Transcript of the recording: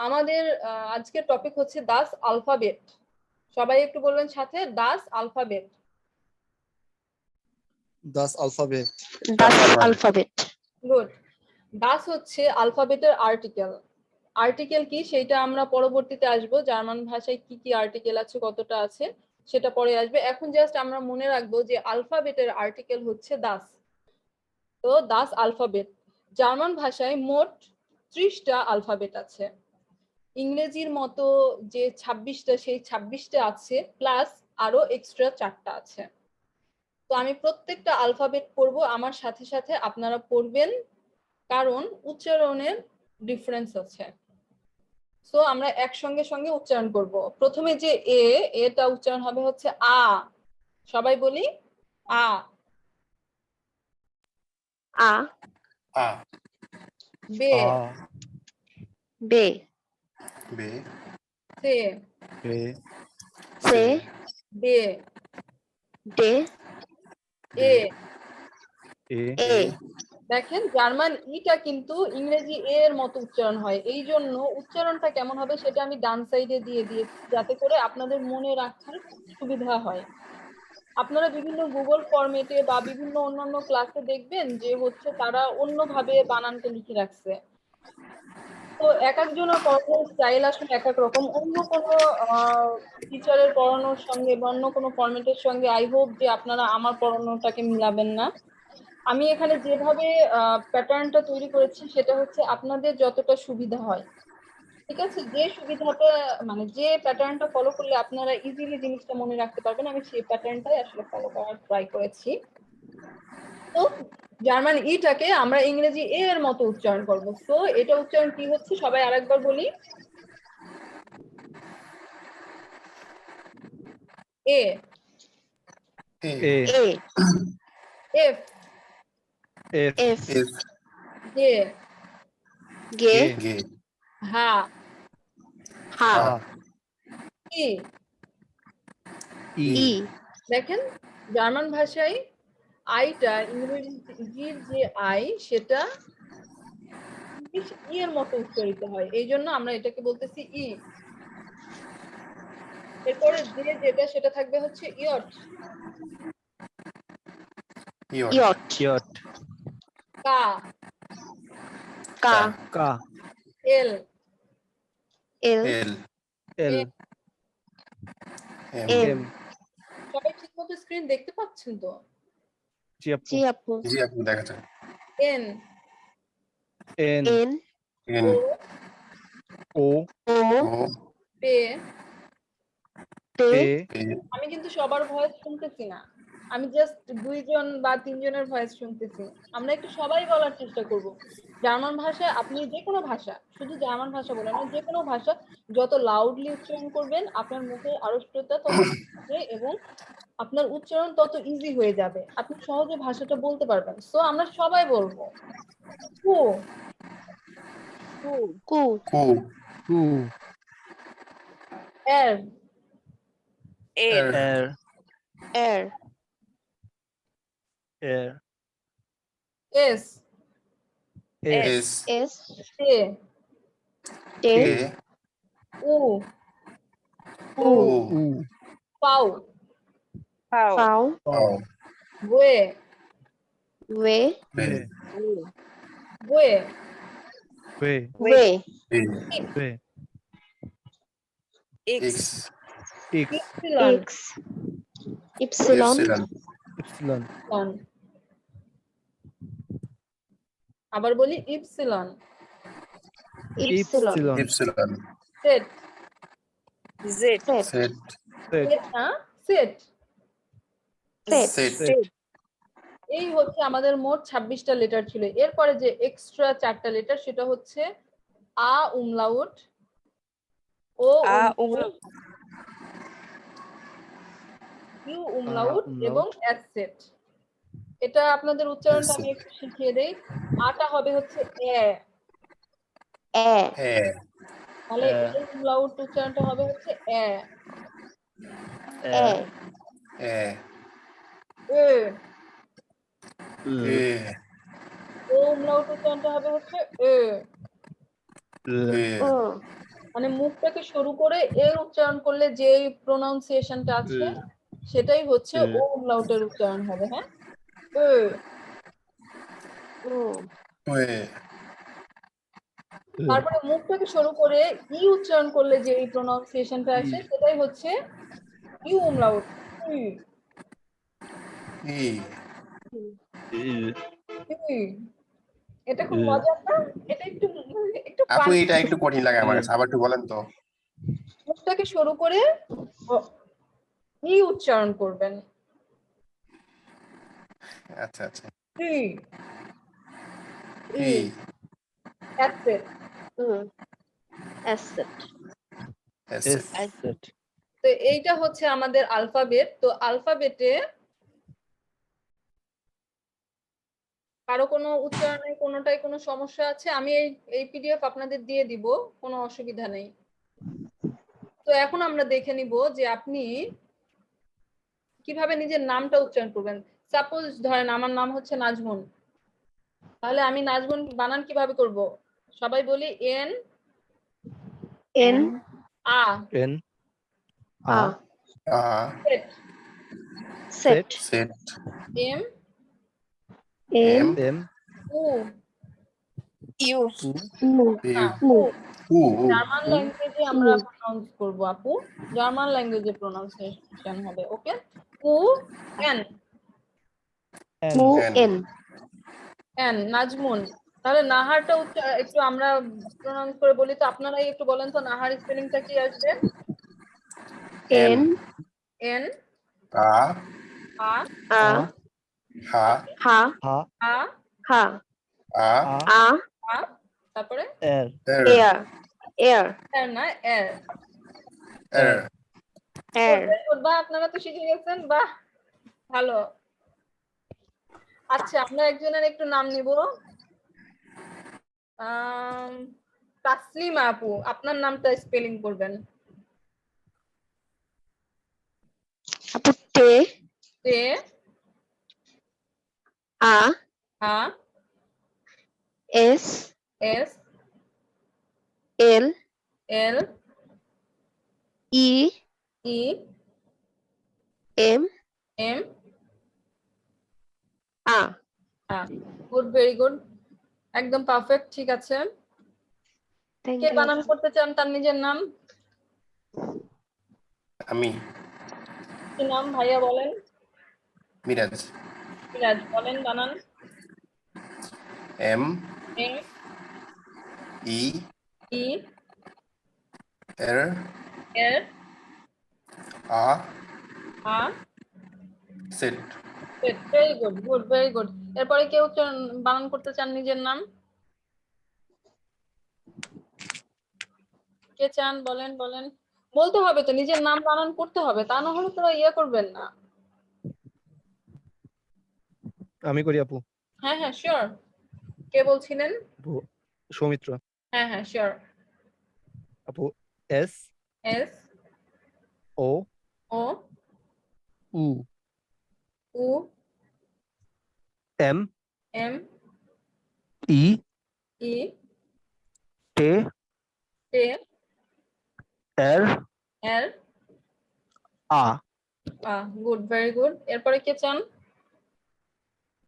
আমাদের আজকের টপিক হচ্ছে দাস আলফাবেট। সবাই একটু বলবেন সাথে, Das alphabet. Das alphabet. Das alphabet. Good. Das হচ্ছে আলফাবেটের আর্টিকেল। আর্টিকেল কি সেটা আমরা পরবর্তীতে আসবো। জার্মান ভাষায় কি কি আর্টিকেল আছে, কতটা আছে সেটা পরে আসবে। এখন জাস্ট আমরা মনে রাখবো যে আলফাবেটের আর্টিকেল হচ্ছে দাস। তো দাস আলফাবেট। জার্মান ভাষায় মোট 30টা আলফাবেট আছে। ইংরেজির মতো যে 26টা, সেই 26টা আছে, প্লাস আরো এক্সট্রা 4টা আছে। তো আমি প্রত্যেকটা আলফাবেট পড়বো, আমার সাথে সাথে আপনারা পড়বেন, কারণ উচ্চারণের ডিফারেন্স আছে। সো আমরা একসঙ্গে সঙ্গে উচ্চারণ করব। প্রথমে যে এটা উচ্চারণ হবে হচ্ছে আ। সবাই বলি আ। আ, আ, বে, বে, বে, সে, বে, সে, দে, ডে, এ। এ, এ। দেখেন জার্মান ইটা কিন্তু ইংরেজি এর মতো উচ্চারণ হয়, এই জন্য উচ্চারণটা কেমন হবে সেটা আমি ডান সাইডে দিয়ে দিয়েছি, যাতে করে আপনাদের মনে রাখার সুবিধা হয়। আপনারা বিভিন্ন গুগল ফরম্যাটে বা বিভিন্ন অন্যান্য ক্লাসে দেখবেন যে হচ্ছে তারা অন্যভাবে বানানটা লিখে রাখছে। তো এক একজনের পড়ানোর স্টাইল আসলে এক এক রকম। অন্য কোনো টিচারের পড়ানোর সঙ্গে বা অন্য কোনো ফরম্যাটের সঙ্গে আই হোপ যে আপনারা আমার পড়ানোটাকে মিলাবেন না। আমি এখানে যেভাবে প্যাটার্নটা তৈরি করেছি সেটা হচ্ছে আপনাদের যতটা সুবিধা হয়, ঠিক আছে? যে সুবিধাটা মানে যে প্যাটার্নটা ফলো করলে আপনারা ইজিলি জিনিসটা মনে রাখতে পারবেন, আমি সেই প্যাটার্নটাই আসলে ফলো করার ট্রাই করেছি। তো জার্মান ইটাকে আমরা ইংরেজি এ এর মতো উচ্চারণ করব। সো এটা উচ্চারণ কি হচ্ছে সবাই আরেকবার বলি। এ, এ, এ, এ, এফ, এফ, এফ, এফ, গে, গে, গে, হা, হা, হা, ই। ই, ই, দেখেন জার্মান ভাষায় আইটা ইংরেজির যে আই সেটা ইংলিশ ই এর মতো উচ্চারিত হয়, এই জন্য আমরা এটাকে বলতেছি ই। এরপরে যে যেটা সেটা থাকবে হচ্ছে ইয়ট, ইয়ট, ইয়ট, ইয়ট, কা, কা, কা, L, L, L, L, M. M, M. M. সবাই ঠিক মতো স্ক্রিন দেখতে পাচ্ছেন তো? জি আপু। জি আপু। জি আপু দেখা যায়। এন, এন, এন, এন, ও, ও, ও, ও, পে। পে, পে, পে, আমি কিন্তু সবার ভয়েস শুনতেছি না, আমি জাস্ট 2জন বা 3জনের ভয়েস শুনতেছি। আমরা একটু সবাই বলার চেষ্টা করব। জার্মান ভাষায় আপনি যে কোনো ভাষা, শুধু জার্মান ভাষা বলে না, যে কোনো ভাষা যত লাউডলি উচ্চারণ করবেন আপনার মুখের আড়ষ্টতা তত বাড়বে এবং আপনার উচ্চারণ তত ইজি হয়ে যাবে, আপনি সহজে ভাষাটা বলতে পারবেন। সো আমরা সবাই বলবো কু, কু, কু, কু, কু, এর, এর, এর, এর, এর, এস, এস, এস, এস, টে, টে, টে, উ, উ, উ, উ, পাউ, ফাও, পাও, ওয়ে, ওয়ে, বে, ওয়ে, ওয়ে, ওয়ে, বে, way, x, x, epsilon, x, epsilon, epsilon, epsilon, epsilon. আবার বলি epsilon. Epsilon, epsilon, epsilon, set, Z, Z, Z, set না, সেট। সেট, সেট, সেট, এই হচ্ছে আমাদের মোট 26টা লেটার ছিল। এরপরে যে এক্সট্রা 4টা লেটার সেটা হচ্ছে আ umlaut, O umlaut, you umlaut এবং umlaut, এস সেট। এটা আপনাদের উচ্চারণটা আমি সেট, একটু শিখিয়ে দেই। আটা হবে হচ্ছে এ, এ, এ, তাহলে এ, এ উমলাউট উচ্চারণটা হবে হচ্ছে এ, এ, এ, এ, এ, ল, এ, ও উমলাউট উচ্চারণটা হবে হচ্ছে এ, এ ও মানে মুখটাকে সরু করে এর উচ্চারণ করলে যে প্রোনাউন্সিয়েশনটা আছে সেটাই হচ্ছে ও umlaut-এর উচ্চারণ হবে, হ্যাঁ। এ, ও ওয়ে তারপরে মুখটাকে সরু করে ই উচ্চারণ করলে যে এই প্রোনাউন্সিয়েশনটা আসে সেটাই হচ্ছে ইউ umlaut। ই, ই ই। এটা খুব মজার না? এটা একটু একটু আপু fun। এটা একটু কঠিন লাগে আমার কাছে, আবার একটু বলেন তো। মুখটাকে সরু করে ই উচ্চারণ করবেন। আচ্ছা আচ্ছা। ই, ই, ই that's it। Asset asset Asset. তো এইটা হচ্ছে আমাদের আলফাবেট। তো আলফাবেটে কারো কোনো উচ্চারণে কোনোটাই কোনো সমস্যা আছে? আমি এই পিডিএফ আপনাদের দিয়ে দিব, কোনো অসুবিধা নেই। তো এখন আমরা দেখে নিব যে আপনি কিভাবে নিজের নামটা উচ্চারণ করবেন। সাপোজ ধরেন আমার নাম হচ্ছে নাজমুন, তাহলে আমি নাজমুন বানান কিভাবে করব? সবাই বলি এন এন আ N. আ আ Z, Z Z M M M M. উ ইউ U. মু না মু উ। উ জার্মান ল্যাঙ্গুয়েজে আমরা প্রনাউন্স করব আপু, জার্মান ল্যাঙ্গুয়েজে প্রনাউন্সিয়েশন হবে। ওকে, উ এন মু N. N N N Nazmun. তাহলে নাহারটা একটু আমরা প্রনাউন্স করে বলি তো, আপনারাই একটু বলেন তো নাহার স্পেলিংটা কি আসবে? এন এন আ আ আ হা হা Ha. আ হা আ A. আ আ তারপরে R. এর এয়ার এয়ার এর না এর। এর এর বাহ, আপনারা তো শিখে গেছেন, বাহ ভালো। আচ্ছা আমরা একজনের একটু নাম নিব। তাসলিমা আপু, আপনার নামটা স্পেলিং করবেন। আপু টে তে আ আ S S L L E E M M আ গুড, ভেরি গুড, একদম পারফেক্ট, ঠিক আছে। থ্যাংক কে ইউ বানান করতে চান তার নিজের নাম? আমি কি নাম ভাইয়া বলেন? মিরাজ মিরাজ বলেন বানান। এম এম ই ই এর এর আ আ set very good, good, very good. এরপরে কেউ বানান করতে চান নিজের নাম? কে চান বলেন বলেন, বলতে হবে তো, নিজের নাম বানান করতে হবে, তা না হলে তো ইয়ে করবেন না। আমি করি আপু। হ্যাঁ হ্যাঁ শিওর। কে বলছিলেন? আপু সৌমিত্র। হ্যাঁ হ্যাঁ শিওর। আপু S. S O. O U. U M. M E. E T. T R. L A. Good, very good. এরপরে কে চান?